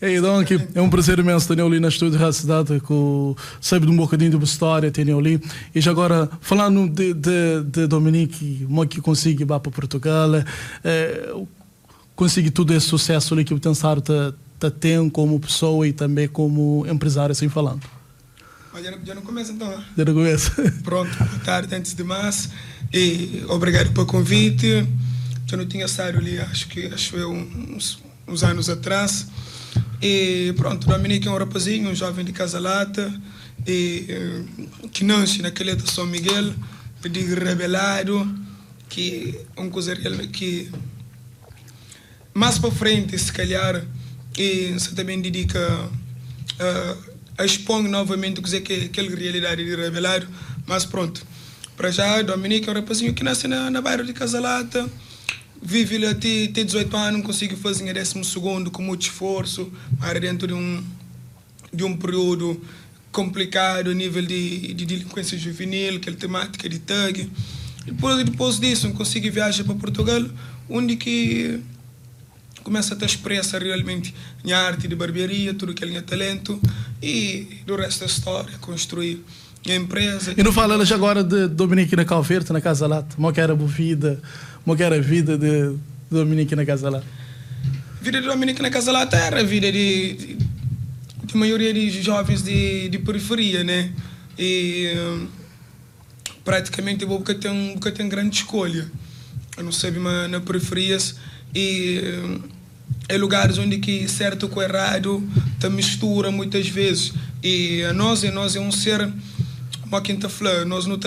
Ei, então aqui é um prazer imenso ter ali na estúdio da cidade, que sabe de um bocadinho da história, ter ali. E já agora, falando de Dominique, como que consigo ir para Portugal, conseguir todo esse sucesso ali que o Tensaro tem como pessoa e também como empresário, assim falando. Já não começa então? Já não começa. Pronto, boa tarde antes de mais. E obrigado pelo convite. Já não tinha saído ali, acho eu, uns anos atrás. E pronto, o Dominique é um rapazinho, um jovem de Casalata, que nasce naquele de São Miguel, de rebelado, que é uma coisa que mais para frente, se calhar, e você também dedica a expor novamente que aquela realidade de rebelado, mas pronto. Para já, Dominique é um rapazinho que nasce na bairro de Casalata, vive lá até 18 anos, não consigo fazer em 12º com muito esforço, mas dentro de um período complicado a nível de delinquência juvenil, aquela temática de thug. Depois disso, não consigo viajar para Portugal, onde que começa a expressar realmente minha arte de barbearia, tudo que é talento, e do resto da história, construir a empresa. E não fala já agora de Dominique na Calverte, na Casalata, como que era a vida de Dominique na Casalata? A vida de Dominique na Casalata era a vida de maioria de jovens de periferia, né? E praticamente eu tenho grande escolha. Eu não sei, mas na periferias e é lugares onde que certo com errado te mistura muitas vezes. E nós é um ser, uma quinta flor, nós não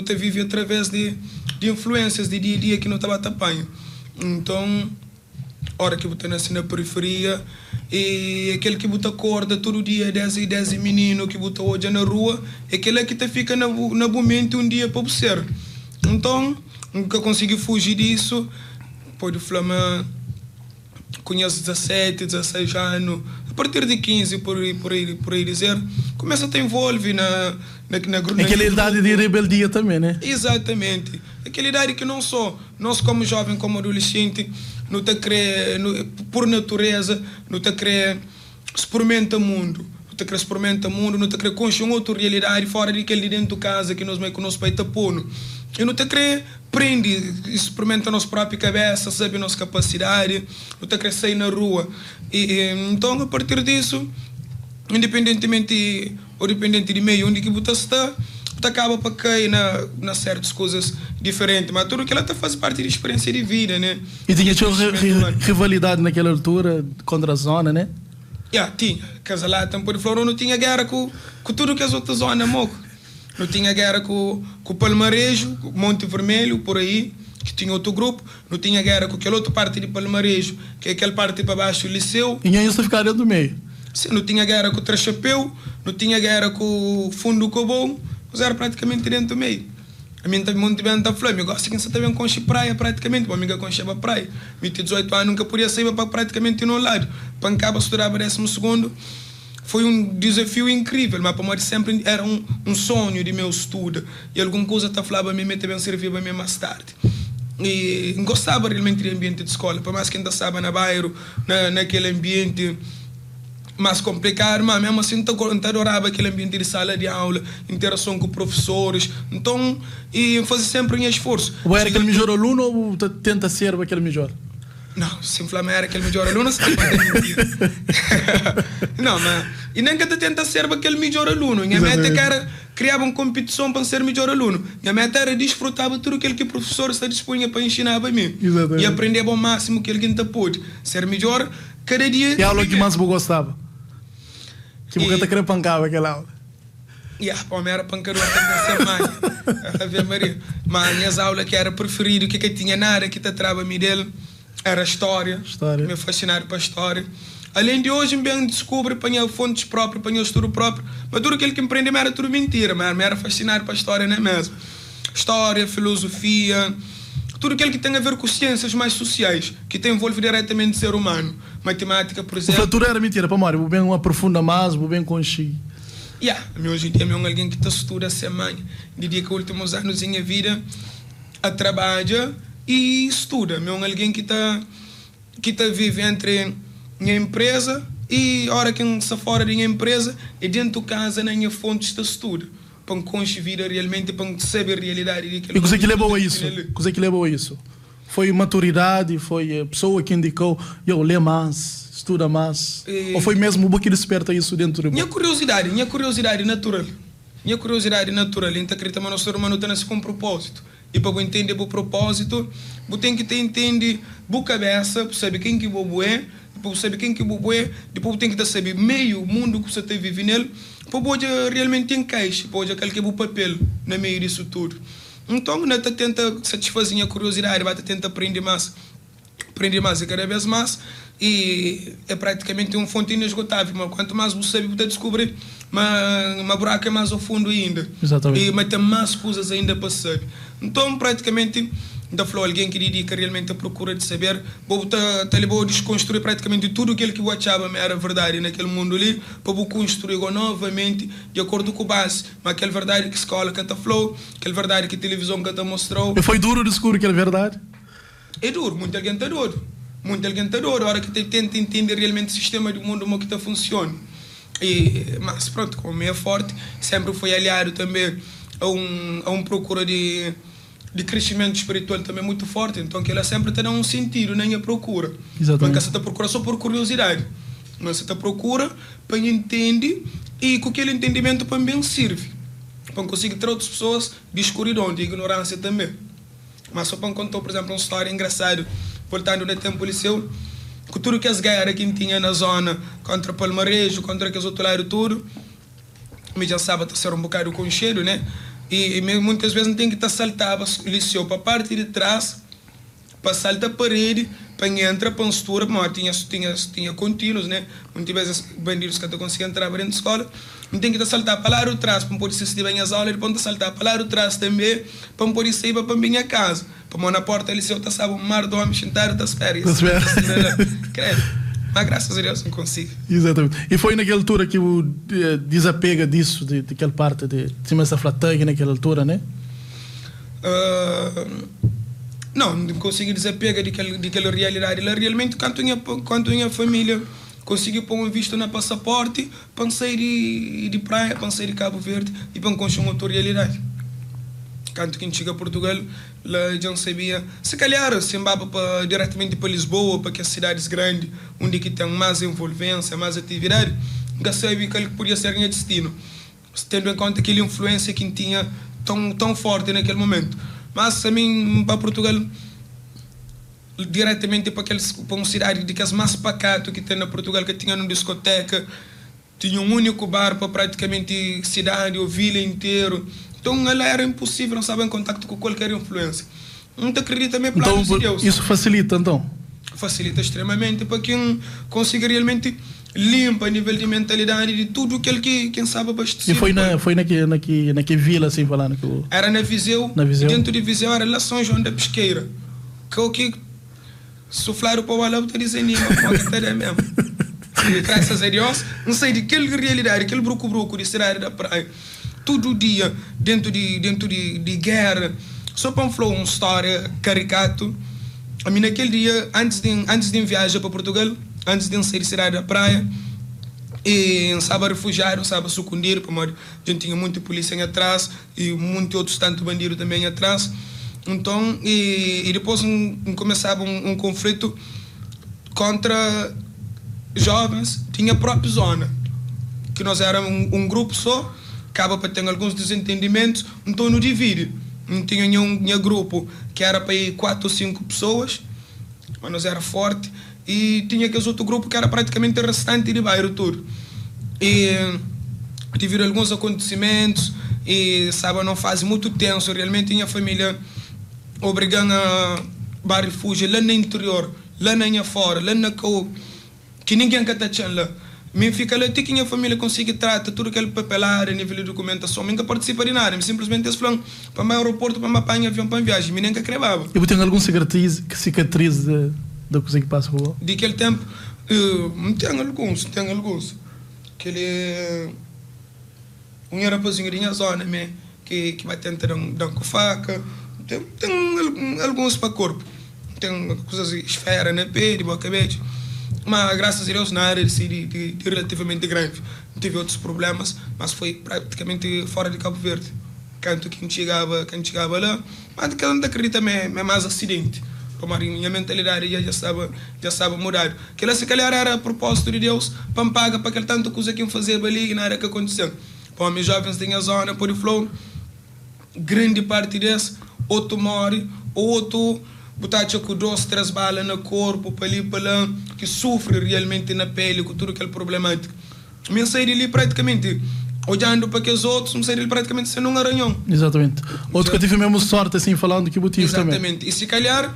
te vive através de influências de dia a dia que não estava tapanho. Então, hora que você nasce na periferia, e aquele que você acorda todo dia, 10 menino que você hoje na rua, é aquele que te fica na mente um dia para você. Então, nunca consegui fugir disso. Pode falar, conheço 17, 16 anos, a partir de 15, por aí dizer, começa a te envolver na aquela idade de rebeldia também, né? Exatamente. Aquela idade que não só nós como jovem, como adolescente, não te crê, por natureza, não te crê experimenta o mundo. Não te crê experimenta o mundo, não te crê construir outra realidade fora daquele dentro de casa que nós que nosso pai está pondo. E não te crê prende, experimenta a nossa própria cabeça, sabe a nossa capacidade, não te crê sair na rua. Então, a partir disso, independentemente ou dependente de meio onde que você está, você acaba para cair na certas coisas diferentes, mas tudo que ela faz parte da experiência de vida, né? E tinha rivalidade naquela altura contra a zona, né? Tinha. Casalata, por Florão não tinha guerra com tudo que as outras zonas moco. Não tinha guerra com o Palmarejo, Monte Vermelho, por aí, que tinha outro grupo. Não tinha guerra com aquela outra parte de Palmarejo, que é aquela parte para baixo do Liceu. E isso ficaria do meio. Sim, não tinha guerra com o Trachapeu, não tinha guerra com o Fundo do Cobom, mas era praticamente dentro do meio. A minha muito bem da Flamengo, eu gosto que você também conche praia praticamente, uma amiga concheva praia. 18 anos nunca podia sair para praticamente no lado. Pancaba, estudava 12º. Foi um desafio incrível, mas para mim sempre era um sonho de meu estudo. E alguma coisa tá falava para mim também servia para mim mais tarde. E gostava realmente do ambiente de escola, por mais que ainda estava na bairro, naquele ambiente mais complicado, mas mesmo assim eu adorava aquele ambiente de sala de aula, interação com professores. Então, e fazer sempre um esforço. Ou era aquele melhor aluno ou tenta ser aquele melhor? Não, simplesmente era aquele melhor aluno, se não, mas e nem que te tenta ser aquele melhor aluno. Minha meta era criar uma competição para ser melhor aluno. Minha meta era desfrutar de tudo aquilo que o professor está disponível para ensinar para mim. Exatamente. E aprender ao máximo que ele pôde. Ser melhor cada dia. E a aula que mais você gostava? Que você queria pancar aquela aula? Para mim era pancador da semana. Ave Maria. Mas minhas aulas que era preferido, que tinha nada que te trava me dele. Era história. Me fascinar para a história. Além de hoje, bem descobre, apanhar fontes próprias, apanhar estudo próprio. Mas tudo aquilo que empreende era tudo mentira, mas me era fascinar para a história, não é mesmo? História, filosofia, tudo aquilo que tem a ver com ciências mais sociais, que tem envolve diretamente o ser humano. Matemática, por exemplo. A fratura era mentira, para Mário, bem aprofunda mais, bem conchi. Hoje em dia, eu alguém que estuda a semana, dedica os últimos anos da minha vida a trabalhar e estuda. Eu alguém que vive entre minha empresa E a hora que está fora da empresa, e dentro de casa, na minha fonte está estudo. Para conseguir realmente, para saber a realidade. E o que levou a isso? O que levou a isso? Foi maturidade? Foi a pessoa que indicou, eu lê mais, estuda mais? Ou foi mesmo o que desperta isso dentro de você? Minha curiosidade natural. Minha curiosidade natural. Então, acredito que o ser humano tem com um propósito. E para entender o propósito, você tem que entender a cabeça, para saber quem que você é, para saber quem que você é, depois tem que saber meio mundo que você está vivendo nele, para você realmente encaixar, para aquele que é o papel no meio disso tudo. Então, nós tenta satisfazer a curiosidade, vai tenta aprender mais e cada vez mais, e é praticamente uma fonte inesgotável, mas quanto mais você sabe, você descobre, mas buraco é mais ao fundo ainda. Exatamente. Mas tem mais coisas ainda para saber. Então, praticamente, da falou alguém que dedica realmente a procura de saber, vou desconstruir praticamente tudo aquilo que eu achava era verdade naquele mundo ali, para vou construir novamente de acordo com a base, mas aquela verdade que a escola que está falou, aquela verdade que a televisão que está mostrou. E foi duro descobrir aquela verdade? É duro, muita gente está duro. Muita gente está duro, a hora que tenta entender realmente o sistema do mundo como que está funciona. Mas pronto, como é forte, sempre foi aliado também a um procura de crescimento espiritual também muito forte, então que ela sempre te dá um sentido na minha procura. Exatamente. Porque você está procurando só por curiosidade, mas você está procura para entender e com aquele entendimento para bem serve, para conseguir ter outras pessoas de escuridão, de ignorância também. Mas só para contar, por exemplo, uma história engraçada, voltando no tempo liceu, com tudo que as guerras que tinha na zona, contra Palmarejo, contra aqueles outros lados tudo, me já sabe ser um bocado com cheiro, né? E muitas vezes não tem que estar saltava o liceu para a parte de trás, para saltar a parede, para entrar para a mistura, mas tinha contínuos, né? Muitas vezes bandidos que não conseguiam entrar dentro da escola, não tem que estar saltar para lá de trás, para poder assistir bem as aulas, depois saltar para lá de trás também, para poder sair para a minha casa. Para na porta do liceu, estava um mar de homens sentados, está férias. Credo. Mas graças a Deus não consigo. Exatamente. E foi naquela altura que o desapega disso, daquela parte de cima dessa flatagem, naquela altura, né? Não consigo desapegar daquela realidade. Ela realmente, quando minha família conseguiu pôr um visto na passaporte, pensei de praia, pensei de Cabo Verde e para construir uma outra realidade. Quando quem chega a Portugal, lá já não sabia. Se calhar, se embaba diretamente para Lisboa, para que as cidades grandes, onde que tem mais envolvência, mais atividade, já sabia que podia ser meu destino, tendo em conta aquela influência que tinha tão forte naquele momento. Mas, a mim, para Portugal, diretamente para uma cidade de que as mais pacato que tem na Portugal, que tinha uma discoteca, tinha um único bar para praticamente cidade ou vila inteiro. Então, ela era impossível não estar em contato com qualquer influência. Não te acredita também para então, Deus. Isso facilita, então? Facilita extremamente para quem consiga realmente limpa a nível de mentalidade de tudo aquele que quem sabe abastecer. E foi naquela vila, assim, falando? Era na Viseu. Dentro de Viseu era lá São João da Pesqueira. Que o que suflaram para o Alão está dizendo, mas é mesmo. E, graças a Deus, não sei de que realidade, aquele bruco-bruco de cidade da praia. Todo dia, dentro de guerra, só para falar uma história caricato. A mim naquele dia, antes de viajar para Portugal, antes de sair da cidade da praia, e estava refugiado, estava sucundido, porque a gente tinha muita polícia atrás e muitos outros tanto bandidos também atrás. Então, e depois começava um conflito contra jovens, tinha a própria zona, que nós éramos um grupo só, acaba para ter alguns desentendimentos, então não divide. Não tinha nenhum grupo que era para ir 4 ou 5 pessoas, mas nós era forte, e tinha aquele outro grupo que era praticamente o restante de bairro todo. E tiveram alguns acontecimentos, e sabe, não faz muito tenso, realmente minha família obrigando a bar refúgio lá no interior, lá na fora, lá na que ninguém está achando lá. Me fica lá, até que minha família consiga tratar tudo aquele papelado, nível de documentação, nunca participa de nada, simplesmente eles falam para o aeroporto, para me apanhar avião para viagem, me nunca crevava. E você tem algum cicatriz da coisa que passa por lá? De aquele tempo, tem alguns. Aquele um rapazinho da minha zona, que vai tentar dar com faca, tem alguns para corpo, tem coisas esfera na pele, boca cabeça. Mas graças a Deus na área de relativamente grande. Não tive outros problemas, mas foi praticamente fora de Cabo Verde. Quando chegava lá, mas que não acredita é mais acidente. Como a minha mentalidade já estava mudada. Aquela se calhar era a propósito de Deus para me pagar para aquele tanto coisa que eu fazia ali e na área que aconteceu. Para os jovens têm a zona por flow, grande parte desse, outro morre, outro botar com 2, 3 balas no corpo, para ali, para lá, que sofre realmente na pele com tudo aquele problemático. Eu saí dali praticamente, olhando para aqueles outros, eu saí dali praticamente sendo um aranhão. Exatamente. Outro que eu tive mesmo sorte, assim, falando que motivo também. Exatamente. E se calhar,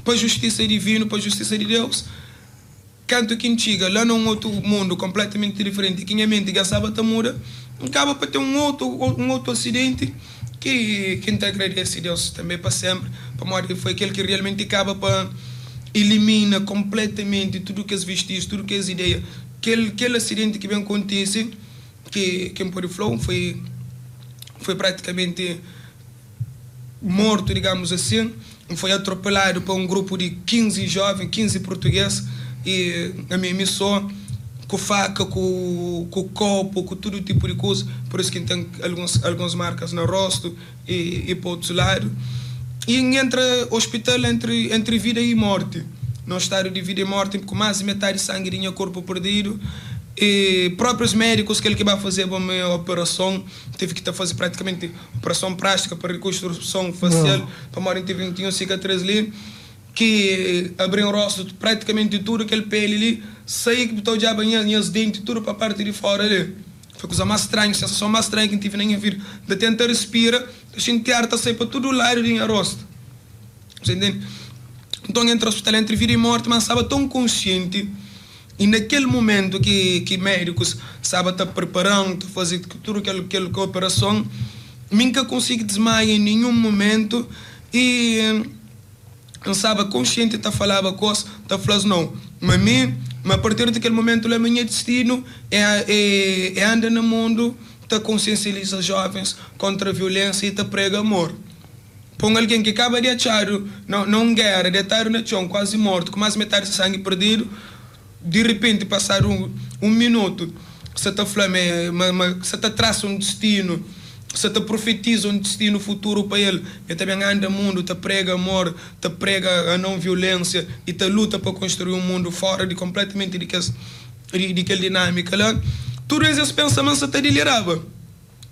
para a justiça divina, para a justiça de Deus, canto quem chega lá num outro mundo completamente diferente, que a mente já sabe a muda, acaba para ter um outro acidente que quem te agradece a Deus também para sempre, para morrer, foi aquele que realmente acaba para elimina completamente tudo que é vestígios, tudo que é ideia. Aquele acidente que bem acontece, que quem pode falar foi praticamente morto, digamos assim, foi atropelado por um grupo de 15 jovens, 15 portugueses, e a minha missão com faca, com copo, com todo tipo de coisa, por isso que tem algumas marcas no rosto e para outro lado. E entre hospital, entre vida e morte, no estado de vida e morte, com mais de metade de sangue em corpo perdido, e próprios médicos que ele vai fazer a minha operação, teve que fazer praticamente operação plástica para reconstrução facial, para morrer tinha cicatriz ali, que abriu o rosto praticamente tudo aquele pele ali, saí que botou já os dentes, tudo para a parte de fora ali. Foi a coisa mais estranha, a sensação mais estranha que tive na minha vida. De tentar respirar, deixando ar sair para todo o lado do rosto. Você entende? Então, entre o hospital, entre vida e morte, mas estava tão consciente. E naquele momento que médicos estavam preparando, fazer tudo aquela operação, nunca consegui desmaiar em nenhum momento. E não estava consciente, falava coisa, falava não. Mas a partir daquele momento, o meu destino é andar no mundo, consciencializa jovens contra a violência e prega amor. Põe alguém que acaba de achar, não guerra, de estar no chão, quase morto, com mais metade de sangue perdido, de repente passar um minuto, você traça um destino, você profetiza um destino futuro para ele, e também anda no mundo, prega amor, prega a não violência e luta para construir um mundo fora de completamente de aquela dinâmica lá. Todos esses pensamentos te delirava.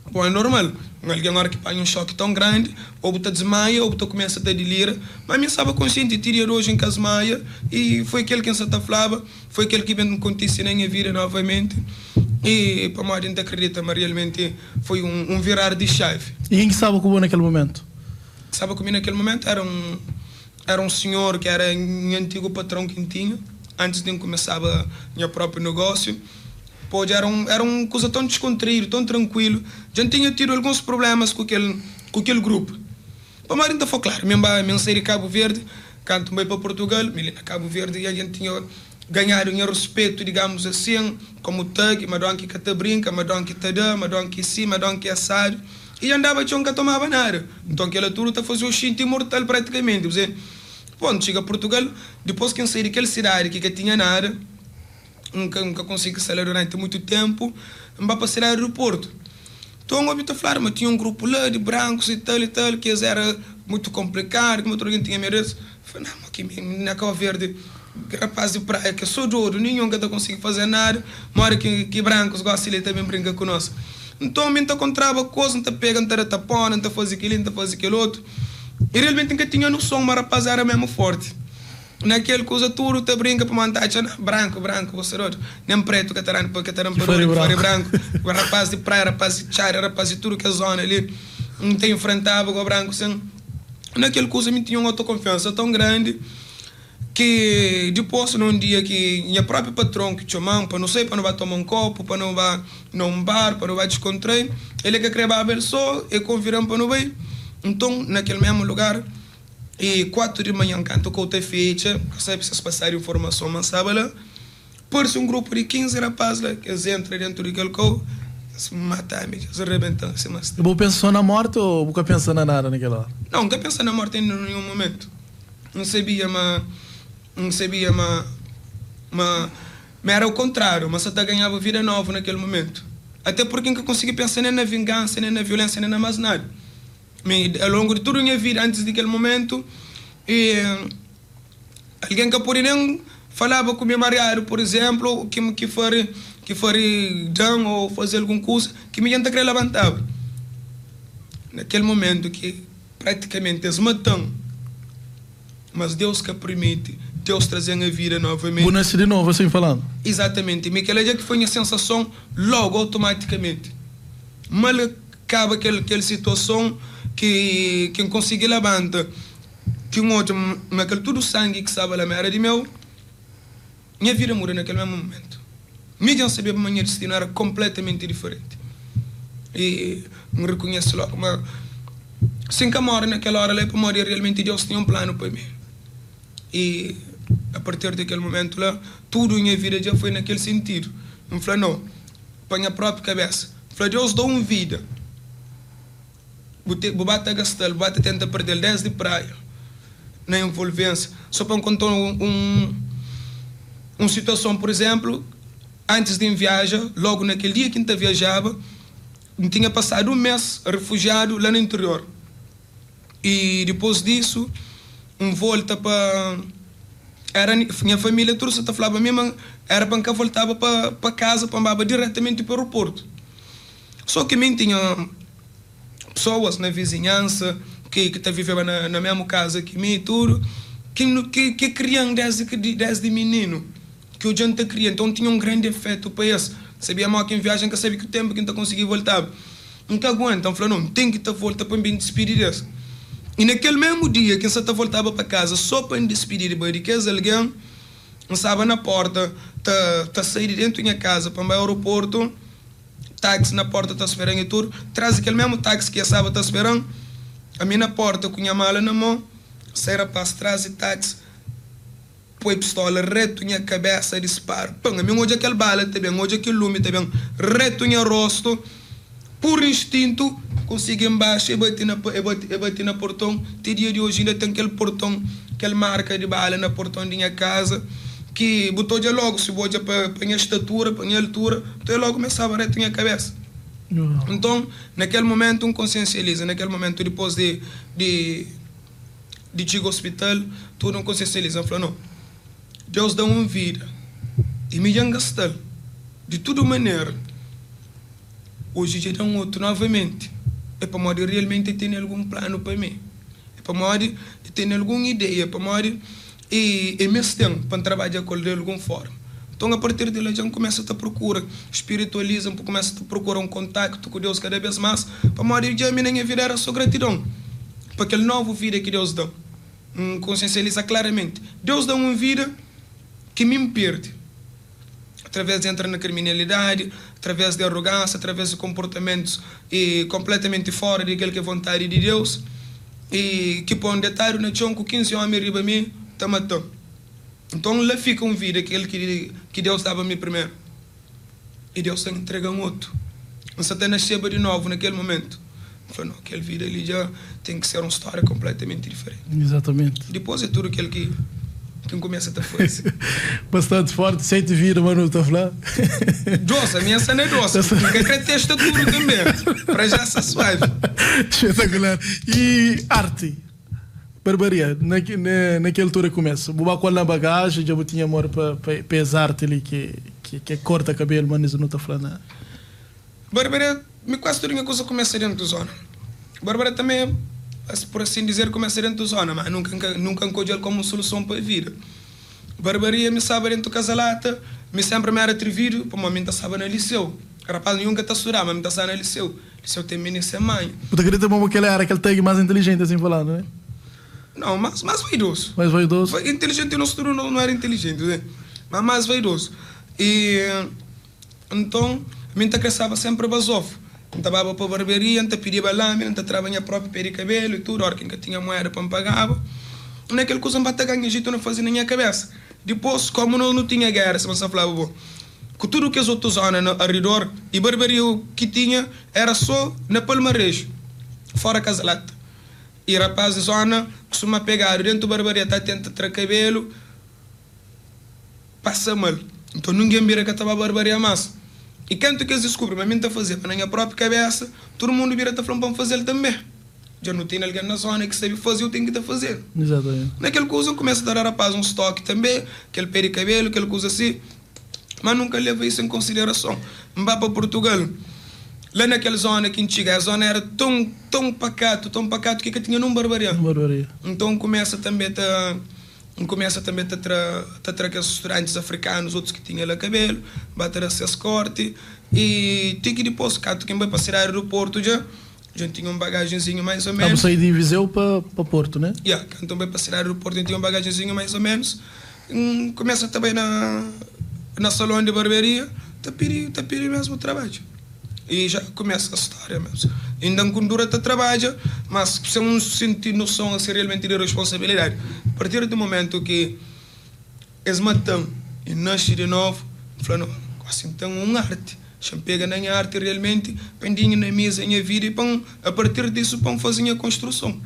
Bom, é normal. Alguém na hora que põe um choque tão grande, ou você desmaia, ou você começa a delirar. Mas eu estava consciente de tirar hoje em Casmaia, e foi aquele que eu falava, foi aquele que me aconteceu na minha vida novamente. E para a gente acredita, mas realmente foi um virar de chave. E quem estava comigo naquele momento? Estava comigo naquele momento era um senhor que era um antigo patrão que tinha, antes de eu começar o meu próprio negócio. Pode, era uma coisa tão descontraído, tão tranquilo. Já tinha tido alguns problemas com aquele grupo. Para a gente foi claro, eu saí de Cabo Verde, quando eu para Portugal, me na Cabo Verde, e a gente tinha ganhar um respeito, digamos assim, como tag, madon que te brinca, madon que te dá, madon que sim, madon que assado. E andava de que tomava nada. Então aquela altura fazia o xinto imortal praticamente. Quando chega a Portugal, depois que eu saí daquela cidade que tinha nada, nunca consegui sair durante muito tempo, eu vou passar ao aeroporto. Então eu ouvi falar, mas tinha um grupo lá de brancos e tal, que era muito complicado, como outro alguém tinha medo. Eu falei, não, aqui na Cabo Verde, rapaz de praia, que sou doido, nenhum que consegue fazer nada, uma hora que brancos gostam de também brincar conosco. Então eu encontrava coisas, não pega, não tapona, não faz aquilo, não faz aquele outro. E realmente nunca tinha noção, mas rapaz era mesmo forte. Naquele coisa tudo, te brinca para manter, branco, você doido. Nem preto, que estaram para branco. O rapaz de praia, rapaz de chara, rapaz de tudo que é zona ali. Não te enfrentava com o branco, assim. Naquele coisa me tinha uma autoconfiança tão grande que depois num dia que minha própria patrão que chamam para não sei, para não vai tomar um copo, para não vai num bar, para não vai descontrair, ele que queria ver só e convidam para não ver. Então naquele mesmo lugar, e 4 de manhã quando eu te fecha, sabe se passar informação, mas sabe lá, por-se um grupo de 15 rapazes lá que eles entram dentro daquele carro, se matam, se arrebentam, se matam. Eu vou pensar na morte ou vou pensar na nada naquela hora? Não, nunca pensei na morte em nenhum momento. Não sabia, mas não sabia, mas era o contrário, mas até ganhava vida nova naquele momento. Até porque nunca consegui pensar nem na vingança, nem na violência, nem na mais nada. Mas, ao longo de toda a minha vida, antes daquele momento, alguém que por nem falava com o meu marido, por exemplo, que for dar ou fazer alguma coisa, que me ia querer levantar. Naquele momento que praticamente eles matam, mas Deus que permite, Deus trazendo a vida novamente. Vou nascer de novo, assim falando. Exatamente. E aquela que foi a sensação logo, automaticamente. Mal acaba aquela situação que quem conseguiu levantar, que um outro, naquele todo o sangue que estava lá, era de meu, minha vida morreu naquele mesmo momento. Minha sabia que a minha destino era completamente diferente. E me reconheço logo, mas sem que morre naquela hora, para morrer, realmente Deus tinha um plano para mim. E a partir daquele momento lá, tudo em minha vida já foi naquele sentido. Não falei, não, para a minha própria cabeça. Falei, Deus dá uma vida. Vou bater a gastar, vou bater tentar perder desde praia, na envolvência. Só para contar uma situação, por exemplo, antes de viajar, logo naquele dia que eu viajava, eu tinha passado um mês refugiado lá no interior. E depois disso, volta para... minha família trouxe, falava mesmo, era para que eu voltava para casa, para diretamente para o aeroporto. Só que mim tinha pessoas na vizinhança que viviam na mesma casa que mim e tudo, que criam desde menino, que eu já criei, então tinha um grande efeito para isso. Sabia mal que em viagem, que sabia que o tempo que não consegui voltar. Nunca aguento, então falou, não, tem que voltar para me despedir disso. E naquele mesmo dia que eu voltava para casa, só para me despedir de que alguém estava na porta, tá sair dentro da minha casa para o aeroporto, táxi na porta está esperando e tudo, traz aquele mesmo táxi que eu estava esperando, a minha na porta com a minha mala na mão, sai rapaz, traz o táxi, põe pistola reto na cabeça e dispara. Pão, a mim hoje aquele bala também, hoje aquele lume também, reto no rosto, por instinto, consegui embaixo e bati na portão. Até dia de hoje ainda tem aquele portão, aquela marca de bala na portão da minha casa, que botou já logo, se vou já para a minha estatura, para a minha altura, então eu logo começava reto na minha cabeça. Então, naquele momento, consciencializa, naquele momento, depois de chegar ao hospital, tudo consciencializa. Falou, não, Deus dá uma vida e me gastar de toda maneira. Hoje já dá um outro novamente. É para modo realmente ter algum plano para mim. É para modo ter alguma ideia, para modo e mesmo tempo para trabalhar com ele de alguma forma. Então a partir de lá já começa a procurar, espiritualiza, começa a procurar um contato com Deus cada vez mais, para modo já minha vida era só gratidão. Para aquele novo vida que Deus dá. Consciencializa claramente. Deus dá uma vida que me perde. Através de entrar na criminalidade, através de arrogância, através de comportamentos completamente fora daquilo que é vontade de Deus, e que põe um detalhe na chão com 15 homens riba mim, está matando. Então lá fica uma vida que Deus dava a mim primeiro. E Deus está entregando outro. Mas até nasceu de novo naquele momento. Eu falei, não, aquela vida ali já tem que ser uma história completamente diferente. Exatamente. Depois é tudo aquilo que começa a fazer. Bastante forte, sem te vir, mano, está a falar? Doce, a minha cena é doce. Porque quer testa tudo também. Para já ser suave. Espetacular. E arte? Barbaria, naquela altura começa. Vou com na bagagem, já tinha amor para as artes ali que corta cabelo, mas isso não está falando. Barbaria, quase toda a coisa começa dentro da zona. Barbaria também, por assim dizer, começa dentro da zona, mas nunca encontrei como solução para a vida. Barbaria me sabe dentro do casalata, me sempre me era atrevido, para o momento estava no liceu. Rapaz, nunca está estudando, mas me está no liceu. Liceu tem menino sem mãe. Puta, queria ter como aquele era, aquele tag mais inteligente, assim falando, não é? Não, mais vaidoso. Mais vaidoso? Inteligente, nosso turno não era inteligente, né? Mas mais vaidoso. E então, a minha cresceva sempre basofo. Estava para a barbearia, pedia lâmina, trabalhava próprio pé de cabelo e tudo, a hora que tinha moeda para me pagava. Naquele coisa, me ganhar jeito, não fazia na minha cabeça. Depois, como não tinha guerra, se você falava, bom, que tudo que as outras zonas ao redor, e barbearia que tinha, era só na Palmarejo, fora Casalata. E rapaz de zona costuma pegar dentro da barbearia, está tentando ter cabelo, passa mal. Então ninguém vira que estava a barbaria mais. E quando que eles descobrem, mas mim está a fazer para a minha própria cabeça, todo mundo vira está falando para fazer também. Já não tem alguém na zona que sabe fazer, eu tenho que estar fazendo. Exatamente. Naquele coisa começa a dar a rapaz um estoque também, aquele pé de cabelo, aquele coisa assim, mas nunca leva isso em consideração. Vá para Portugal, lá naquela zona que chega, a zona era tão pacato que tinha num barbaria. Então começa também a trazer aqueles restaurantes africanos, outros que tinham lá cabelo, bater acesso corte, e tem que depois, quem vai passar ao aeroporto já tinha um bagagenzinho mais ou menos. Estava a sair de Viseu para Porto, né? Quando vai passar ao aeroporto, tinha um bagagenzinho mais ou menos. Começa também na salão de barbearia, tá pedindo mesmo trabalho. E já começa a história mesmo. Ainda com dura trabalha, mas se não sentir noção a ser realmente de responsabilidade. A partir do momento que eles matam e nasce de novo, falam, assim, tem uma arte. Já pega na minha arte realmente, pendinho na mesa, na minha vida, e a partir disso, fazer a construção.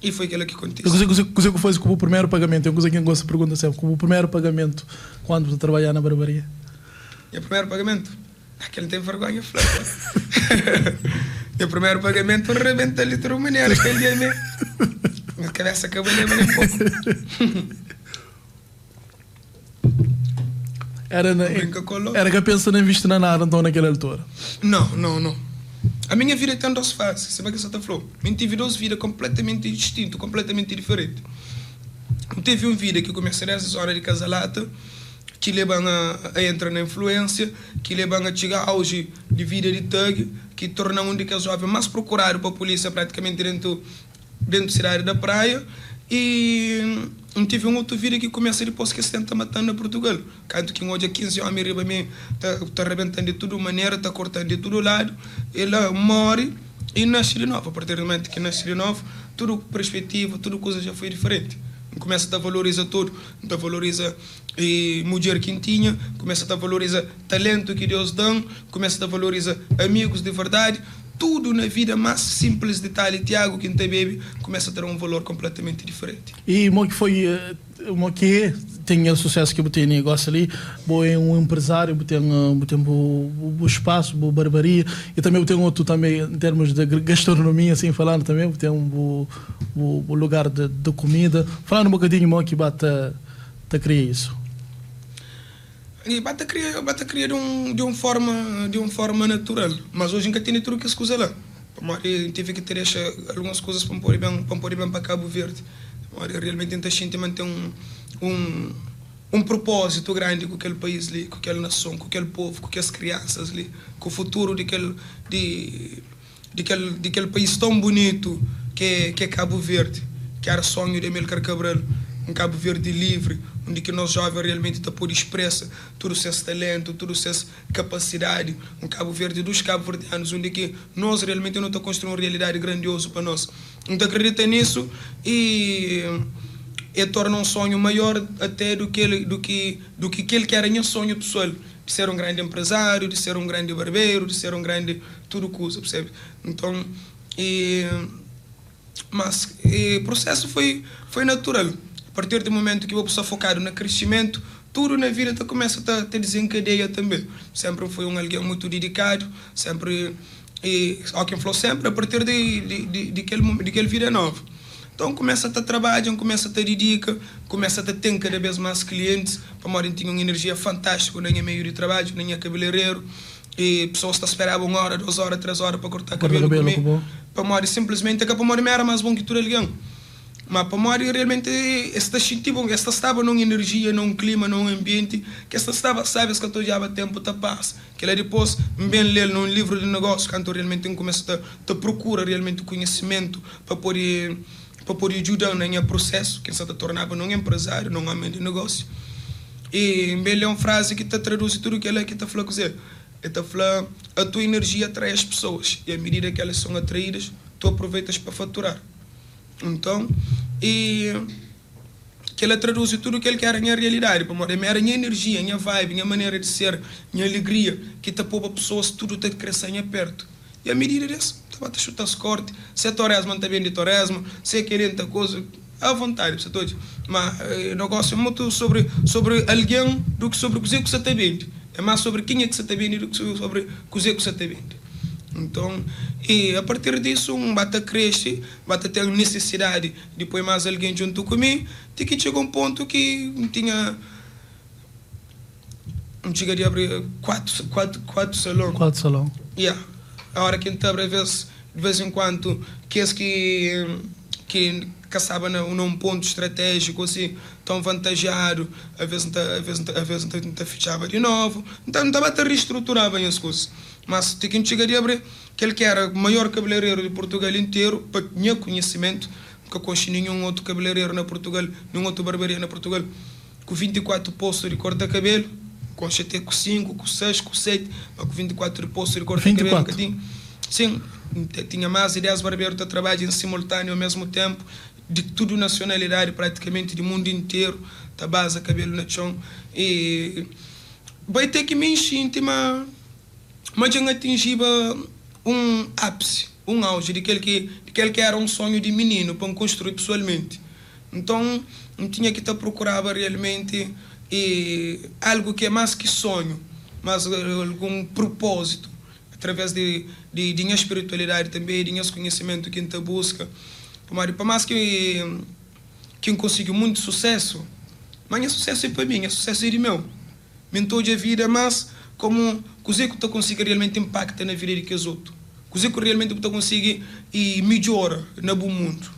E foi aquilo que aconteceu. Você que fez como o primeiro pagamento? Eu gosto que gosta de perguntar sempre, como o primeiro pagamento quando você trabalhar na barbearia? E o primeiro pagamento? Aquele tem vergonha, Flávio. E o primeiro pagamento rebenta ali de maneira, aquele dia mesmo. Minha cabeça acabou de levar um pouco. Era que pensa em investir na nada então naquela altura? Não. A minha vida tem duas fases, sabe o que você está falando? Eu tive duas vidas completamente distintas, completamente diferentes. Eu tive uma vida que comecei nessa zona de Casalata, que levam a entrar na influência, que levam a chegar ao auge de vida de thug, que torna um dos jovens mais procurados para a polícia praticamente dentro da cidade da praia. E tive uma outra vida que começa depois que se tenta matando na Portugal. Canto que hoje 15 homens arriba a mim, está arrebentando de toda maneira, está cortando de todo lado. Ela morre e nasce de novo. A partir do momento que nasce de novo, tudo perspectiva, tudo coisa já foi diferente. Começa a valorizar tudo, a valorizar mulher que tinha, começa a valorizar talento que Deus dá, começa a valorizar amigos de verdade. Tudo na vida mais simples detalhe, Tiago, que tem bebê, começa a ter um valor completamente diferente. E o que foi, o que tem o sucesso que tem negócio ali, é um empresário, tem o espaço, a barbearia, e também tem outro também em termos de gastronomia, assim falando também, tem o lugar de comida. Falando um bocadinho, que bata criar isso. E bata criar de uma forma natural, mas hoje nunca tem tudo que se usa lá. Tive que ter algumas coisas para pôr bem para Cabo Verde. Realmente a gente mantém um propósito grande com aquele país ali, com aquela nação, com aquele povo, com aquelas crianças ali, com o futuro daquele país tão bonito que é Cabo Verde, que era sonho de Amílcar Cabral. Um Cabo Verde livre, onde que nós jovens realmente está por expressa todo o seu talento, toda a sua capacidade. Um Cabo Verde dos cabo-verdianos, onde que nós realmente não estamos construindo uma realidade grandiosa para nós. Então acredita nisso e torna um sonho maior até do que aquele que era meu sonho pessoal, de ser um grande empresário, de ser um grande barbeiro, de ser um grande tudo coisa, percebe? Então, mas o processo foi natural. A partir do momento que eu estou focado no crescimento, tudo na vida começa a desencadeia também. Sempre foi alguém muito dedicado, sempre, quem falou sempre, a partir de aquele vida novo. Então começa a trabalhar, começa a dedicar, começa a ter cada vez mais clientes, para morrer tinha uma energia fantástica na minha meio de trabalho, na minha cabeleireiro, e pessoas esperavam 1 hora, 2 horas, 3 horas para cortar cabelo comigo. Para morrer simplesmente, que para morrer era mais bom que tudo alguém. Mas para morrer realmente esta estava numa energia, num clima, num ambiente que esta estava, sabes que eu já tempo da paz. Que ela depois bem ler num livro de negócio, quando realmente começa a procura realmente conhecimento para poder ajudar no processo, que se tornava num empresário, num homem de negócio. E bem é uma frase que traduz tudo o que ela está falando com você. Está falando, a tua energia atrai as pessoas e à medida que elas são atraídas, tu aproveitas para faturar. Então, que ela traduz tudo o que ele quer em realidade, para a minha energia, a minha vibe, a minha maneira de ser, a minha alegria, que está para pessoas tudo está crescendo perto. E à medida disso, está a chutar as cortes, se é torresmo, está bem de torresmo, se é querendo coisa, à vontade, você todos. Mas o negócio é muito sobre alguém do que sobre o que você está vendo. É mais sobre quem é que você está vendo do que sobre o que você está vendo. Então, e a partir disso, bata cresce, bata ter necessidade de pôr mais alguém junto comigo, até que chegou um ponto que tinha. Não chegaria a abrir quatro salões. 4 salões. Yeah. A hora que entra, de vez em quando, que caçava num ponto estratégico, assim, tão vantageado, às vezes não fechava de novo. Então, não estava a reestruturar bem as coisas. Mas tem que chegaria a abrir aquele que era o maior cabeleireiro de Portugal inteiro, para tinha conhecimento, nunca conheci nenhum outro cabeleireiro na Portugal, nenhum outro barbearia na Portugal, com 24 postos de corta-cabelo, com até com 5, com 6, com 7, mas com 24 postos de corta-cabelo. Sim, tinha mais de 10 barbeiros a trabalhar em simultâneo ao mesmo tempo, de tudo nacionalidade, praticamente do mundo inteiro, da base, cabelo na chão. E vai ter que me encher, mas já atingiva um ápice, um auge, de aquele que era um sonho de menino para construir pessoalmente. Então, eu tinha que procurava realmente algo que é mais que sonho, mas algum propósito, através de minha espiritualidade também, de meu conhecimento que a gente busca. Por mais que eu consiga muito sucesso, mas é sucesso é para mim, é sucesso é de meu. Mentor de vida, mas como coisa que tu consiga realmente impactar na vida de outros. Coisa que realmente tu consiga e melhora no bom mundo.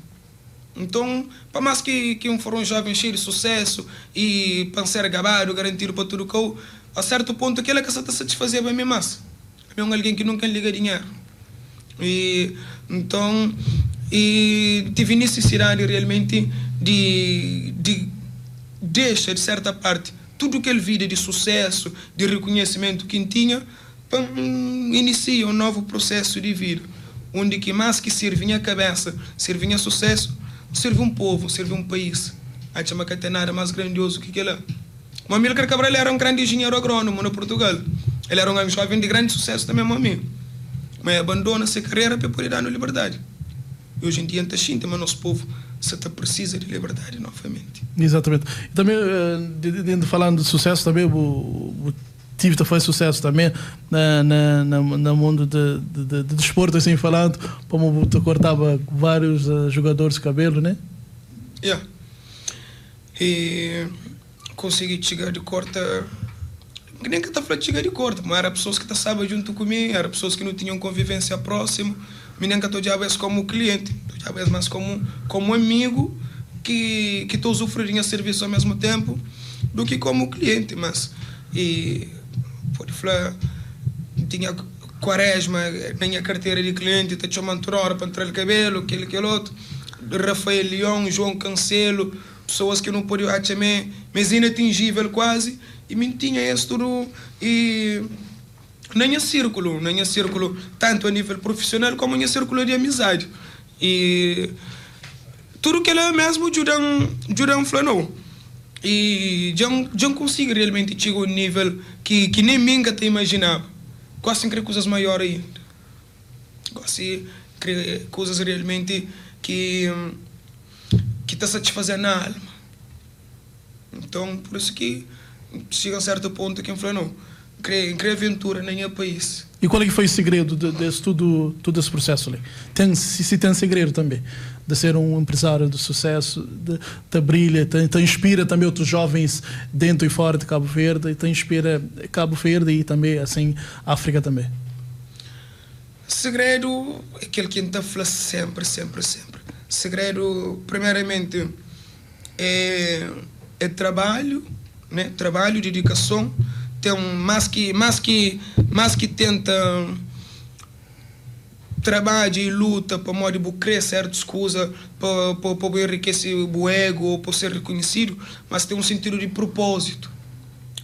Então, para mais que for um jovem cheio de sucesso e para ser gabado, garantido para tudo que eu, a certo ponto aquela que está satisfazer bem mais. É alguém que nunca liga dinheiro. Então, tive necessidade realmente de deixar, de certa parte, tudo aquele vida de sucesso, de reconhecimento que tinha, para iniciar um novo processo de vida, onde que mais que serve a cabeça, serve a sucesso, serve um povo, serve um país. A chama que tem nada mais grandioso que aquilo. O Amílcar Cabral era um grande engenheiro agrônomo no Portugal. Ele era um jovem de grande sucesso também, mas abandona essa carreira para poder dar liberdade. E hoje em dia, mas nosso povo precisa de liberdade novamente. Exatamente. E também, falando de sucesso, também o tive foi sucesso também no mundo de desporto, assim falando, como tu cortava vários jogadores de cabelo, né? Yeah. E consegui chegar de corta, nem que eu falando de chegar de corta, mas eram pessoas que estavam junto comigo, eram pessoas que não tinham convivência próxima, nem que eu já vejo como cliente, já vejo mais como amigo que estou usufruindo serviço ao mesmo tempo do que como cliente, mas pode falar, tinha Quaresma na minha carteira de cliente, te chamando toda hora para entrar o cabelo, aquele outro, Rafael Leão, João Cancelo, pessoas que não podiam chamar, mas inatingível quase, e me tinha isso tudo, e nem é círculo, tanto a nível profissional como em círculo de amizade. E tudo que ela mesmo Judão falou. E já consigo realmente chegar a um nível que nem mim até imaginava. Gosto de criar coisas maiores ainda. Gosto de criar coisas realmente que está satisfazendo a alma. Então, por isso que chega a certo ponto que eu falei, não, criar aventura nem é país. E qual é que foi o segredo desse todo esse processo ali? Se tem segredo também de ser um empresário de sucesso, te brilha, te inspira também outros jovens dentro e fora de Cabo Verde, e te inspira Cabo Verde e também assim África também. Segredo é aquele que a gente fala sempre. Segredo, primeiramente, é trabalho, né? Trabalho, dedicação. Tem mais que tenta trabalho e luta para modo de criar certas coisas para enriquecer o ego ou para ser reconhecido, mas tem um sentido de propósito.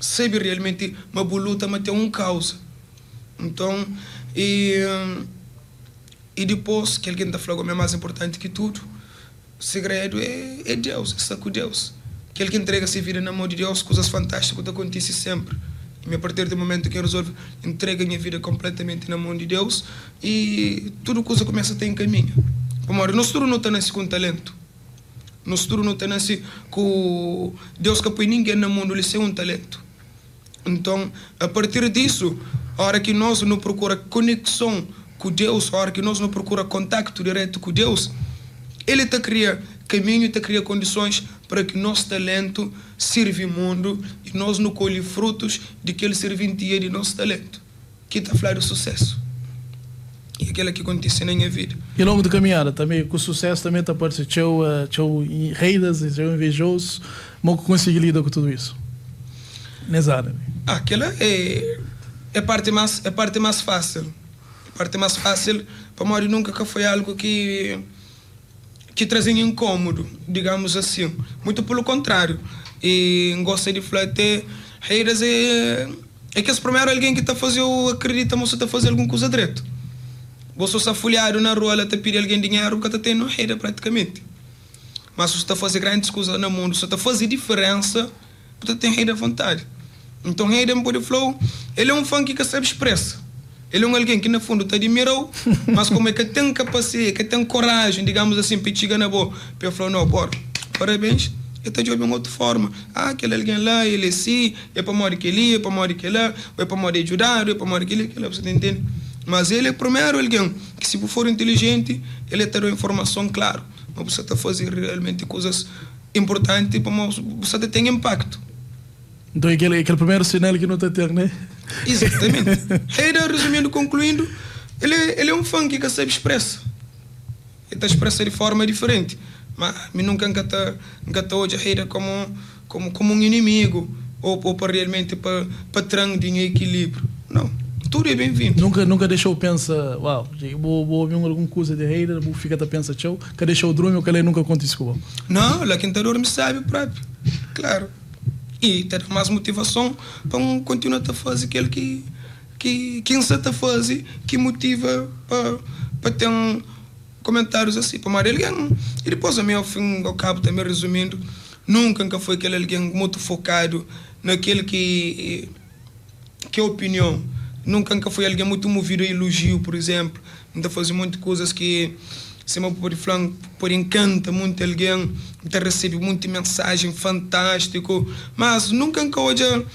Sabe realmente uma boa luta, mas tem uma causa. Então, e depois, que alguém está falando é mais importante que tudo, o segredo é Deus, estar com Deus. Que ele que entrega-se vida na mão de Deus, coisas fantásticas acontecem sempre. E a partir do momento que eu resolvo entrega a minha vida completamente na mão de Deus, e tudo coisa começa a ter em caminho. Nós tudo não estamos com talento. Nós tudo não tem assim que Deus que põe ninguém no mundo, ele tem um talento. Então, a partir disso, a hora que nós não procura conexão com Deus, a hora que nós não procura contato direto com Deus, ele te cria caminho, te cria condições para que nosso talento sirva o mundo e nós não colhe frutos de que ele serventia de nosso talento. Que está a falar do sucesso. E aquilo que acontece na minha vida. E ao longo da caminhada também, com o sucesso também está aparecendo teu reidas e teu invejoso, como conseguir lidar com tudo isso? Nessa Aquela é a parte mais fácil. A parte mais fácil, para mim, nunca que foi algo que trazia incômodo, digamos assim. Muito pelo contrário. E gosto de falar até, reiras é que esse primeiro alguém que está fazendo, acredita, mas está fazendo alguma coisa direito. Você está folhado na rua, ela está pedindo alguém dinheiro, que está tendo reira praticamente. Mas se você está fazendo grandes coisas no mundo, se você está fazendo diferença, você tem reira à vontade. Então, reira em Body Flow, ele é um fã que sabe expressa. Ele é um alguém que, no fundo, te admirou, mas como é que tem capacidade, que tem coragem, digamos assim, para chegar na boa, para falar, não, bora, parabéns, ele está de uma outra forma. Aquele alguém lá, ele é assim, é para morrer que ele, é para morrer que lá, é para morrer ajudar, é para morrer que lá, você entende? Mas ele é primeiro alguém que, se for inteligente, ele terá informação clara. Mas você está fazendo realmente coisas importantes para você ter impacto. Então, aquele primeiro sinal que não está tendo, né? Exatamente. Reira, resumindo, concluindo, ele é um fã que sabe expressa. Ele está expressa de forma diferente. Mas nunca está hoje a Reira como um inimigo ou para realmente para patrão de equilíbrio. Não. Tudo é bem-vindo. Nunca deixou pensar, uau, vou ouvir alguma coisa de Reira, vou ficar a pensar, tchau, que deixou o dormir, que ele nunca aconteceu. Não, lá quem está dormindo sabe próprio. Claro. E ter mais motivação para continuar a fazer aquilo que quem está a fazer, que motiva para ter comentários assim. Para mais alguém, e depois, ao fim ao cabo, também resumindo, nunca foi aquele alguém muito focado naquele que é opinião. Nunca foi alguém muito movido a elogio, por exemplo. Ainda fazia muitas coisas que, se me por encanta muito alguém, ainda recebe muita mensagem fantástico, mas nunca olha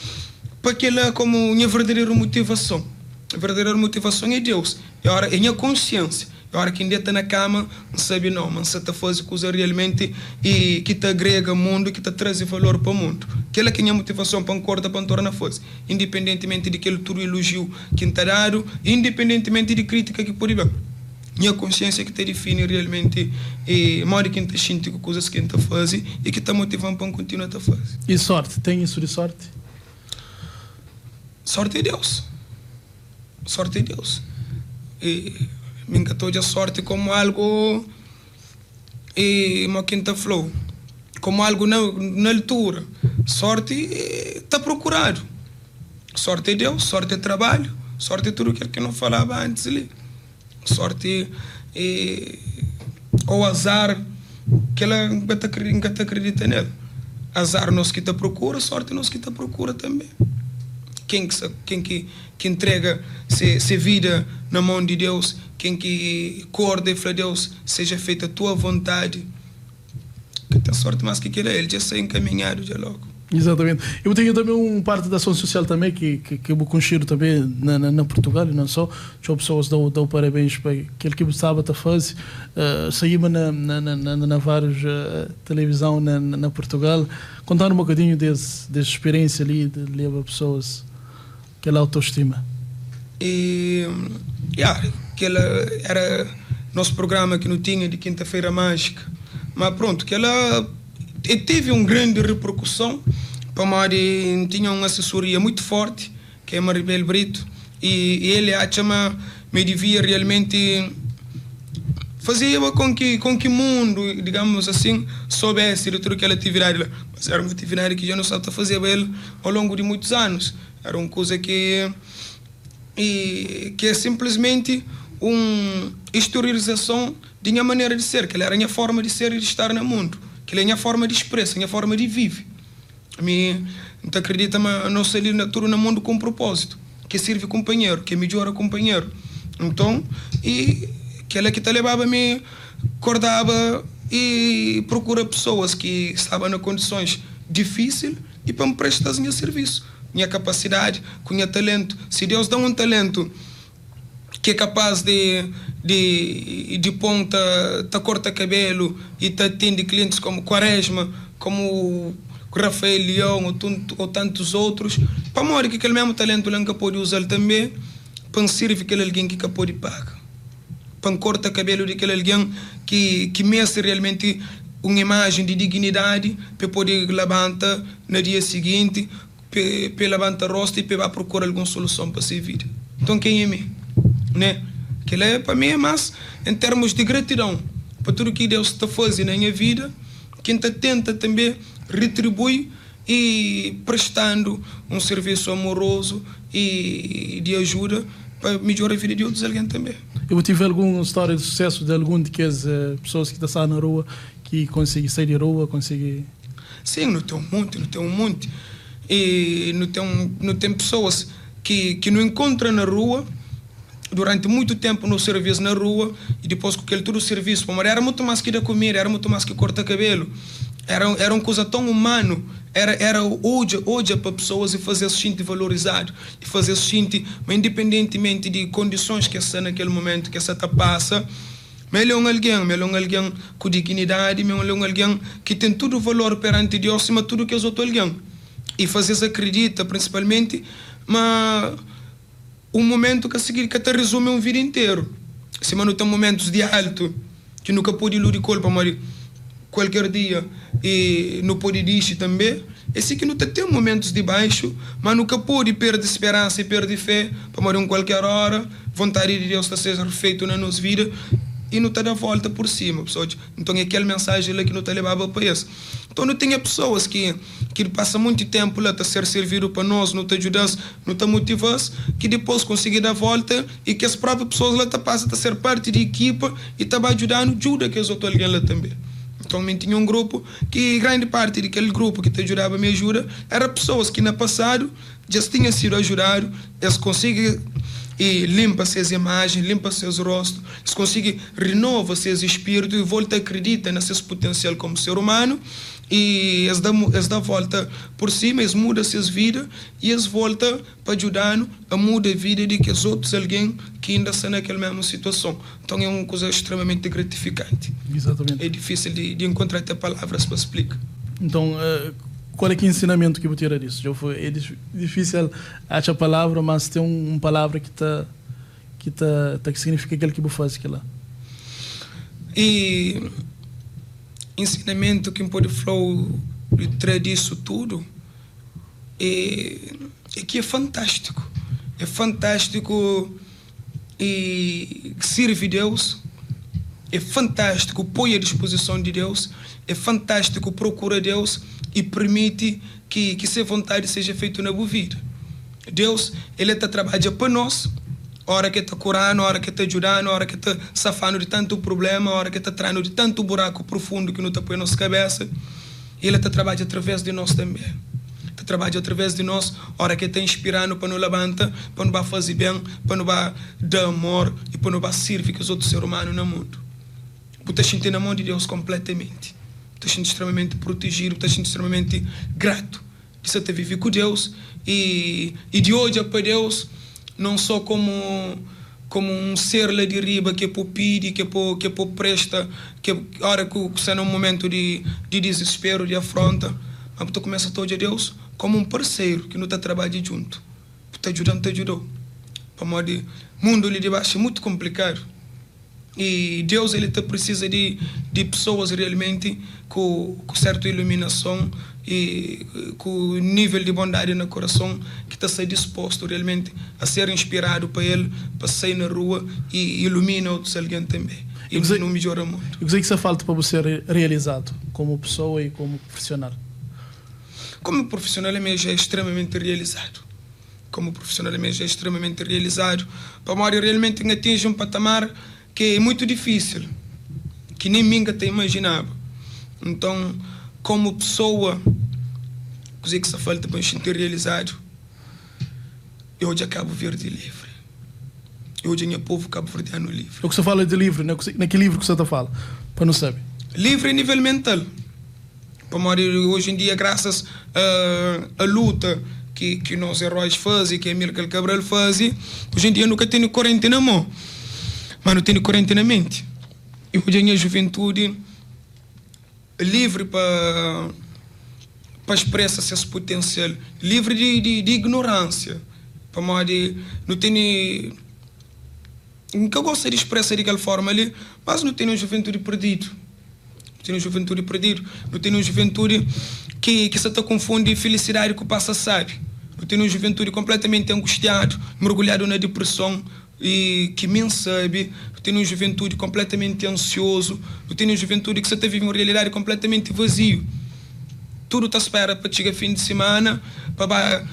para aquela como minha verdadeira motivação. A verdadeira motivação é Deus. É a minha consciência. É a hora que ainda está na cama, não sabe não, mas você está fazendo coisa realmente e que te agrega ao mundo, que te traz valor para o mundo. Aquela que é a minha motivação para acordar, para tornar força. Independentemente de aquele tudo elogio que está dado, independentemente de crítica que pode dar. Minha consciência que te define realmente e modo que está sentindo coisas que está fazendo e que está motivando para continuar a fazer. E sorte? Tem isso de sorte? Sorte é Deus. Sorte é Deus. Me encantou a sorte como algo uma quinta flow, como algo na altura. Sorte está procurado. Sorte é Deus, sorte é trabalho, sorte é tudo aquilo que eu não falava antes ali. Sorte é ou azar que ela nunca te acredita nele. Azar nós que te procura, sorte nós que te procura também. Quem que entrega se vida na mão de Deus, quem que acorda e fala, Deus, seja feita a tua vontade, que tem sorte mais que ele já sai encaminhado já logo. Exatamente. Eu tenho também parte da ação social também que eu conheci também na Portugal e não só. Tinha pessoas que dão parabéns para aquilo que eu estava a fazer. Saímos na várias televisão na Portugal. Contar um bocadinho dessa experiência ali de levar pessoas aquela autoestima. E aquela era nosso programa que não tinha de quinta-feira mágica. Mas pronto, que ela teve uma grande repercussão. Para Mari tinha uma assessoria muito forte, que é Maribel Brito, e ele me devia realmente fazer com que o mundo, digamos assim, soubesse de tudo que ela atividade lá. Mas era uma atividade que já não sabe fazer ele ao longo de muitos anos. Era uma coisa que é simplesmente uma historização de minha maneira de ser, que ela era a minha forma de ser e de estar no mundo, que ela é a minha forma de expressar, a minha forma de viver. A mim, não acredita, mas não sei tudo no mundo com propósito, que serve companheiro, que melhora companheiro. Então, e que ela que te levava me acordava e procura pessoas que estavam em condições difíceis e para me prestar meu serviço. Minha capacidade, com meu talento. Se Deus dá um talento que é capaz de ponta, corta cabelo e atende clientes como Quaresma, como Rafael Leão ou tantos outros, para morrer que aquele mesmo talento ele nunca pode usar também para servir aquele alguém que pode pagar. Para corta cabelo de aquele alguém que mestre realmente uma imagem de dignidade para poder levantar no dia seguinte, para levantar o rosto e para procurar alguma solução para sua vida. Então quem é mim? Né? Que é para mim, mas em termos de gratidão para tudo que Deus está fazendo na minha vida, quem tenta também retribuir e prestando um serviço amoroso e de ajuda para melhorar a vida de outros alguém também. Eu tive alguma história de sucesso de algum de que as pessoas que estão na rua que conseguem sair da rua, conseguem... Sim, não tem um monte. E não tem pessoas que não encontram na rua durante muito tempo no serviço na rua e depois com aquele todo o serviço, era muito mais que da comida, era muito mais que cortar cabelo, era uma coisa tão humano, era hoje para pessoas e fazer se sentir valorizado e fazer se sentir, mas independentemente de condições que essa naquele momento que essa passa, melhor alguém com dignidade, melhor alguém que tem todo o valor perante Deus acima de tudo que os outros alguém e fazer acredita principalmente, mas um momento que a seguir que te resume uma vida inteira. Se não tem momentos de alto que nunca pode ir de colpa, mas qualquer dia e não pode dizer também. Esse que não tem momentos de baixo, mas nunca pode perder esperança e perder fé para morrer em qualquer hora. Vontade de Deus está sendo feito na nossa vida e não está da volta por cima, pessoal. Então é aquela mensagem lá que não está levava para isso. Então não tem pessoas que passam muito tempo lá a ser servido para nós, não te ajudam, não te motivam, que depois conseguem dar volta e que as próprias pessoas lá passam a ser parte de equipa e estão ajudando, ajuda que os outros alguém lá também. Então eu tinha um grupo que grande parte daquele grupo que te ajudava, me ajuda, era pessoas que no passado já tinham sido ajudados, eles conseguem e limpa suas imagens, limpa seus rostos, eles conseguem renovar seus espíritos e volta a acreditar no seu potencial como ser humano e eles dão volta por cima, eles mudam suas vidas e eles voltam para ajudar a mudar a vida de que os outros alguém que ainda estão naquela mesma situação. Então é uma coisa extremamente gratificante. Exatamente. É difícil de encontrar até palavras para explicar. Então, qual é que ensinamento que eu tiro disso? É difícil achar a palavra, mas tem uma palavra que significa aquilo que eu faço lá. E ensinamento que pode falar disso tudo é que é fantástico. É fantástico e serve Deus. É fantástico põe à disposição de Deus. É fantástico procura Deus e permite que sua vontade seja feita na boa vida. Deus, Ele está trabalhando para nós, a hora que está curando, a hora que está ajudando, a hora que está safando de tanto problema, a hora que está traindo de tanto buraco profundo que não está põe na nossa cabeça. Ele está trabalhando através de nós também. Está trabalhando através de nós, a hora que está inspirando para nos levantar, para nos fazer bem, para nos dar amor e para nos servir que os outros seres humanos no mundo. Você está sentindo a mão de Deus completamente. Estou sendo extremamente protegido, estou sendo extremamente grato de você ter vivido com Deus e de hoje para Deus, não só como um ser lá de riba que é por pedir, que é por presta, que a hora que você num momento de desespero, de afronta, mas você começa a tocar a Deus como um parceiro que não está trabalhando junto. Está ajudando, te ajudou. Para o mundo ali de baixo é muito complicado. E Deus ele precisa de pessoas realmente com certa iluminação e com nível de bondade no coração que está se disposto realmente a ser inspirado para ele, para sair na rua e ilumina outros alguém também. E não melhora muito. O que é que falta para você ser realizado como pessoa e como profissional? Como profissional eu já é extremamente realizado. Como profissional eu já é extremamente realizado. Para realmente atingir um patamar que é muito difícil, que nem ninguém te imaginava. Então, como pessoa, coisa que se falta para me sentir realizado, eu hoje acabo verde livre. Eu hoje meu povo Cabo Verdeano livre. O que você fala de livre, naquele livro que você está falando, para não saber. livre a nível mental. Hoje em dia, graças à luta que nós heróis fazem, que Amílcar Cabral fazem, hoje em dia nunca tenho corrente na mão, mas não tenho corrente na mente. E hoje em dia a juventude livre para expressar esse potencial, livre de ignorância, para não tem que eu gosto de expressar de aquela forma ali, mas não tem uma juventude perdido. Não tem uma juventude perdido, não tem uma juventude que se está confunde felicidade com o passa sabe. Não tem uma juventude completamente angustiado, mergulhado na depressão e que nem sabe. Não tem uma juventude completamente ansioso, não tem uma juventude que se está vivendo uma realidade completamente vazio. Tudo está à espera para chegar fim de semana, para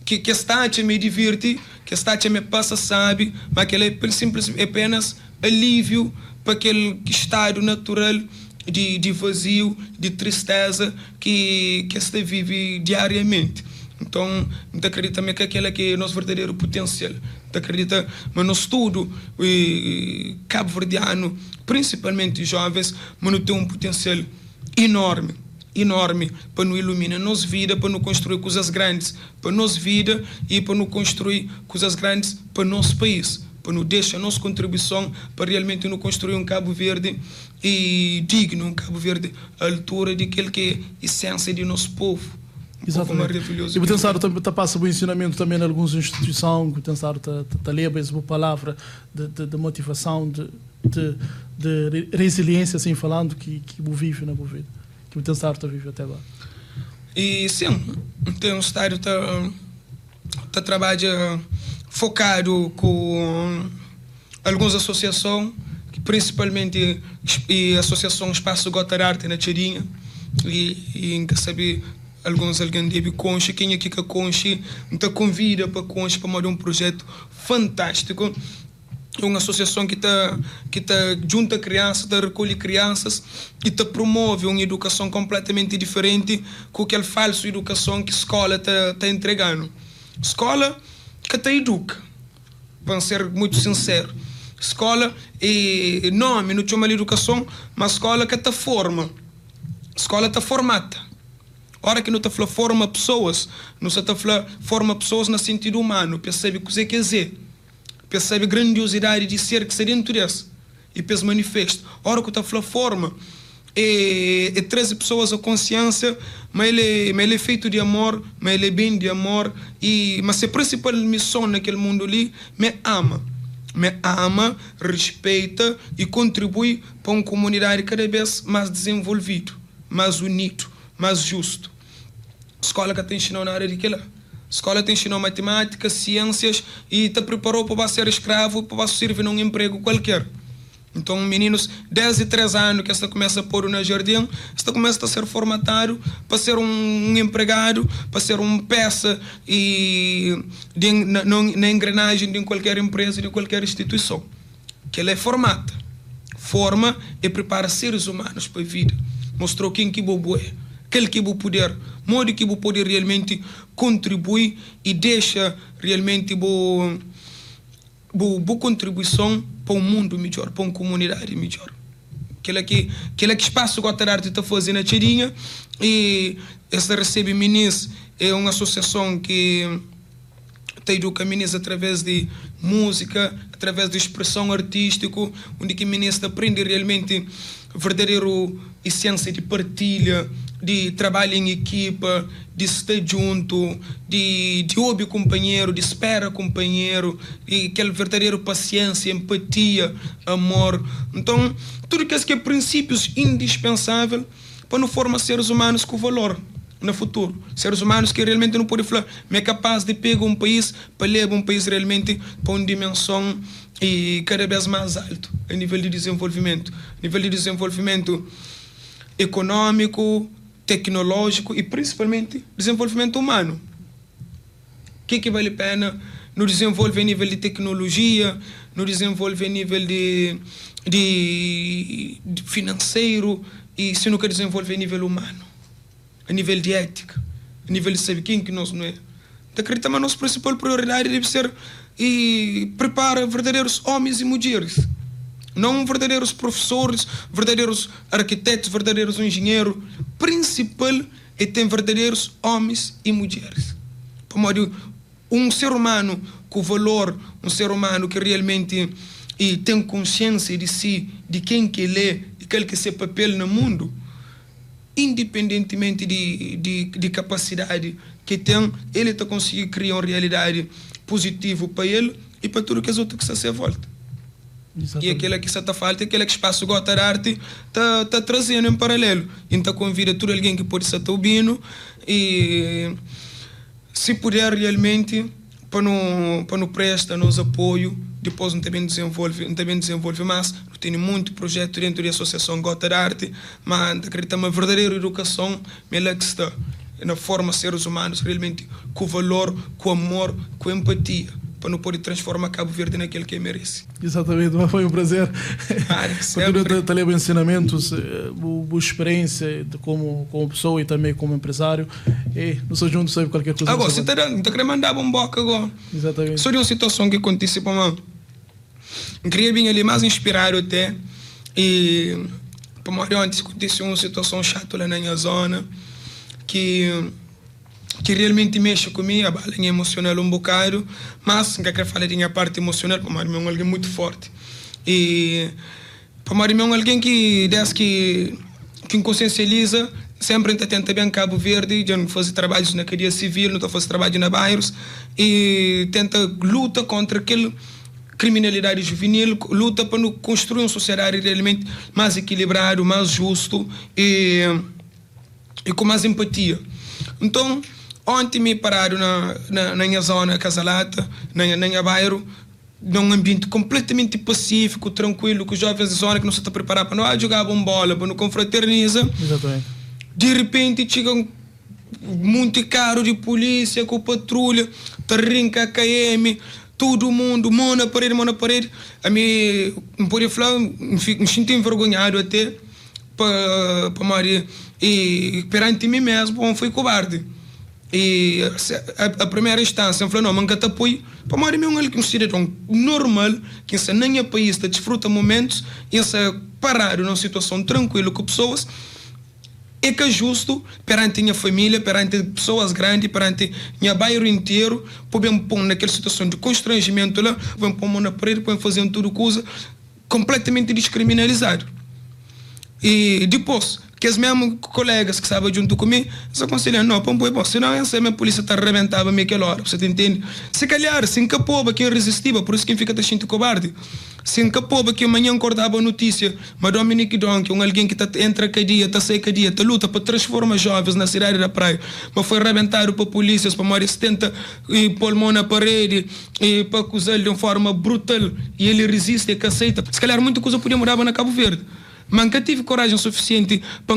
que está a me divertir, que está a me passa sabe, mas que é simplesmente apenas alívio para aquele estado natural de vazio, de tristeza que se vive diariamente. Então, não acredito também que aquele é o nosso verdadeiro potencial. Não acredito, mas no estudo cabo-verdiano, principalmente jovens, mas não tem um potencial enorme para nos iluminar nossa vida, para nos construir coisas grandes para nossa vida e para nos construir coisas grandes para nosso país, para nos deixar a nossa contribuição para realmente nos construir um Cabo Verde e digno, um Cabo Verde à altura daquele que é a essência de nosso povo. Exatamente. E pensar também passa o ensinamento também em algumas instituições, que pensar leva essa palavra de motivação, de resiliência, assim falando, que vive na vida, que o pensar vive até lá. E sim, tem um estádio que trabalha focado com algumas associações, principalmente a Associação Espaço Gotararte na Tchadinha, e em que sabe alguém deve conche, quem é que conche, então convida para conche para um projeto fantástico. É uma associação que junta crianças, recolhe crianças e promove uma educação completamente diferente com aquela falsa educação que a escola está entregando. Escola que te educa, para ser muito sincero. Escola é nome, não chama de educação, mas escola que te forma. Escola te formata. Hora que não te forma pessoas, não se te forma pessoas no sentido humano, percebe o que é dizer, percebe a grandiosidade de ser que seria natureza e depois manifesta. Hora que te forma, traz pessoas à consciência, mas ele é feito de amor, mas ele é bem de amor, mas a principal missão naquele mundo ali, me ama, respeita e contribui para uma comunidade cada vez mais desenvolvida, mais unido, mais justo. A escola que te ensinou na área de que lá. A escola te ensinou matemática, ciências e te preparou para ser escravo, para servir num emprego qualquer. Então, meninos, 10 e 13 anos que esta começa a pôr no jardim, esta começa a ser formatado para ser um empregado, para ser uma peça na engrenagem de qualquer empresa, de qualquer instituição. Que ela é formata. Forma e prepara seres humanos para a vida. Mostrou quem que bobo é. Aquele que vou poder, modo que vou poder realmente contribuir e deixa realmente boa contribuição para um mundo melhor, para uma comunidade melhor. Aquele que espaço Gotararte está fazendo na Tchadinha e essa recebe Minis é uma associação que te educa Minis através de música, através de expressão artística, onde que Minis aprende realmente verdadeiro essência de partilha, de trabalho em equipa, de estar junto, de ouvir companheiro, de esperar companheiro, e aquela verdadeira paciência, empatia, amor. Então, tudo que é princípios indispensáveis para não formar seres humanos com valor no futuro. Seres humanos que realmente não podem falar, mas é capaz de pegar um país para levar um país realmente para uma dimensão e cada vez mais alto a nível de desenvolvimento. Nível de desenvolvimento econômico, tecnológico e principalmente desenvolvimento humano. O que vale a pena no desenvolver a nível de tecnologia, no desenvolver a nível de financeiro e se nunca desenvolver a nível humano, a nível de ética, a nível de saber quem que nós não é. Então, acreditamos que a nossa principal prioridade deve ser e preparar verdadeiros homens e mulheres não verdadeiros professores, verdadeiros arquitetos, verdadeiros engenheiros. Principal é ter verdadeiros homens e mulheres. Um ser humano com valor, um ser humano que realmente tem consciência de si, de quem que ele é, de qual que é seu papel no mundo, independentemente de capacidade que tem, ele está conseguindo criar uma realidade positiva para ele e para tudo que as outras que se volta. E aquela que está falta, aquela que espaço gota de arte está trazendo em paralelo. Então convida todo alguém que pode estar ouvindo e se puder realmente para não prestar nos apoio, depois não também desenvolve mais. Tem muito projeto dentro da Associação Gota de Arte, mas acredita uma verdadeira educação, ela que está na forma de seres humanos, realmente com valor, com amor, com empatia, para não poder transformar Cabo Verde naquele que merece. Exatamente, mas foi um prazer. Para ter ensinamentos, boa experiência como pessoa e também como empresário. E nós juntos sobre qualquer coisa. Agora, você está querendo mandar um boca agora. Exatamente. Só de uma situação que aconteceu para mim. Eu queria vir ali mais inspirado até. E para mim, antes aconteceu uma situação chata lá na minha zona, que realmente mexe comigo, a bala emocional um bocado, mas não quero falar da minha parte emocional, para mim é alguém muito forte. E para mim é alguém que desde que consciencializa, sempre tenta bem Cabo Verde, já não faz trabalhos na cadeia civil, não está fazendo trabalho na bairros, e tenta luta contra aquele criminalidade juvenil, luta para construir uma sociedade realmente mais equilibrado, mais justo e com mais empatia. Então, ontem me pararam na minha zona Casalata, na minha bairro, num ambiente completamente pacífico, tranquilo, com os jovens da zona que não se estão preparados para não jogar bola, para não confraterniza. Exatamente. De repente chegam muito carro de polícia com patrulha, terrinca KM, todo mundo, mão na parede. A mim, não podia falar, me senti envergonhado até para Maria. E perante mim mesmo, fui cobarde. E a primeira instância, eu falei, não, manca te apoio. Para Maria, um cidadão normal, que em nenhum país desfruta momentos, e parado numa situação tranquila com pessoas, é que é justo perante minha família, perante pessoas grandes, perante minha bairro inteiro, podemos pôr naquela situação de constrangimento lá, podemos pôr a mão na parede, podemos fazer tudo coisa completamente descriminalizado. E depois, que os mesmos colegas que estavam junto comigo, eles aconselham, não, bom, senão essa minha polícia está arrebentava naquela hora, você entende? Se calhar, se encapou quem resistia, por isso quem fica deixando cobarde. Se encapou que amanhã acordava a notícia, mas Dominique Donk, alguém que entra a cadeia, está a sair cadeia, está luta para transformar jovens na cidade da praia, mas foi arrebentado para polícias, para morrer 70 e pôr mão na parede, e para acusar-lhe de uma forma brutal, e ele resiste, que aceita. Se calhar muita coisa podia mudar na Cabo Verde. Mas nunca tive coragem suficiente para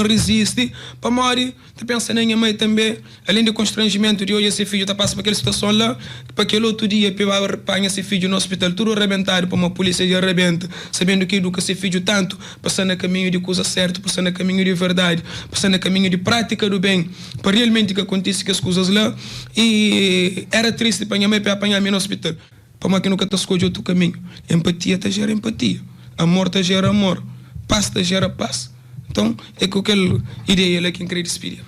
resistir, para morrer. Tu pensa na minha mãe também, além do constrangimento de hoje esse filho está passando por aquela situação lá, para aquele outro dia para apanhar esse filho no hospital, tudo arrebentado para uma polícia de arrebenta, sabendo que educa esse filho tanto, passando a caminho de coisa certa, passando a caminho de verdade, passando a caminho de prática do bem, para realmente que acontece que as coisas lá. E era triste para minha mãe para apanhar-me no hospital, para uma que nunca te escolhe outro caminho. Empatia te gera empatia. Amor te gera amor, paz te gera paz. Então, é com aquela ideia lá que eu queria despedir.